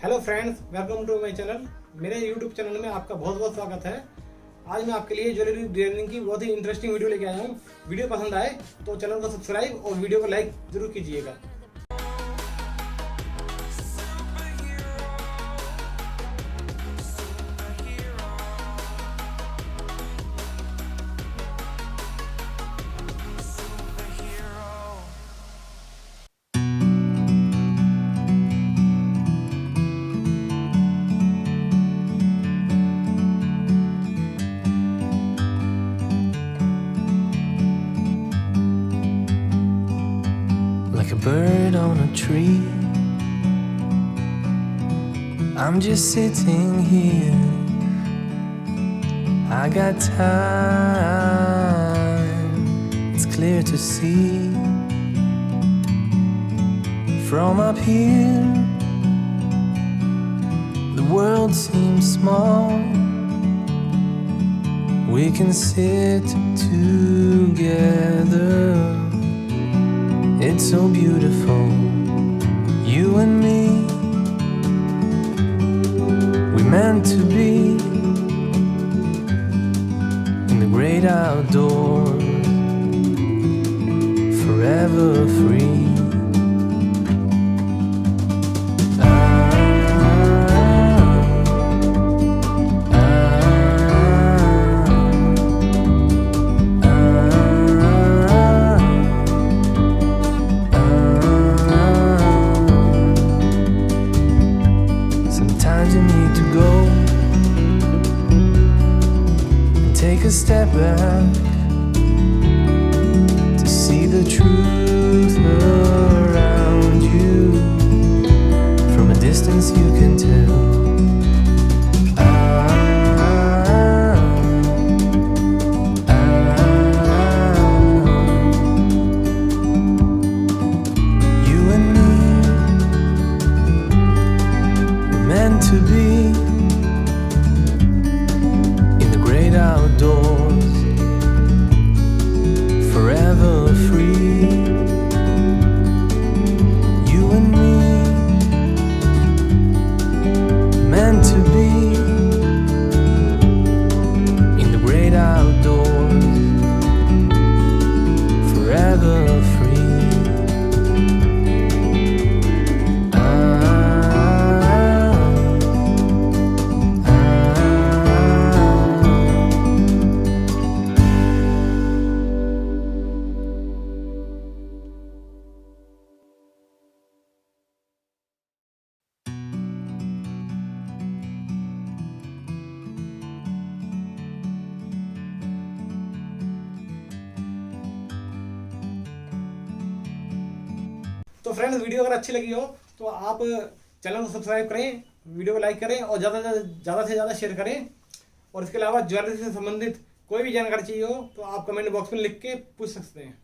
Hello friends, welcome to my channel. मेरे YouTube channel में आपका बहुत बहुत स्वागत है। आज मैं आपके लिए ज्वेलरी डिजाइनिंग की बहुत ही इंटरेस्टिंग वीडियो लेके आया हूँ। वीडियो पसंद आए तो चैनल को सब्सक्राइब और वीडियो को लाइक जरूर कीजिएगा। Like a bird on a tree, I'm just sitting here. I got time, it's clear to see. From up here, the world seems small. We can sit together. It's so beautiful, you and me. We meant to be in the great outdoors, forever free. You need to go and take a step back to see the truth around you. From a distance you can tell. You and me, we're meant to be in the great outdoors, forever free. You and me, meant to be in the great outdoors, forever free. तो friends, video अगर अच्छी लगी हो तो आप channel को subscribe करें, video को लाइक करें और ज़्यादा से ज़्यादा शेयर करें। और इसके अलावा ज्वेलरी से संबंधित कोई भी जानकारी चाहिए हो तो आप कमेंट बॉक्स में लिख के पूछ सकते हैं।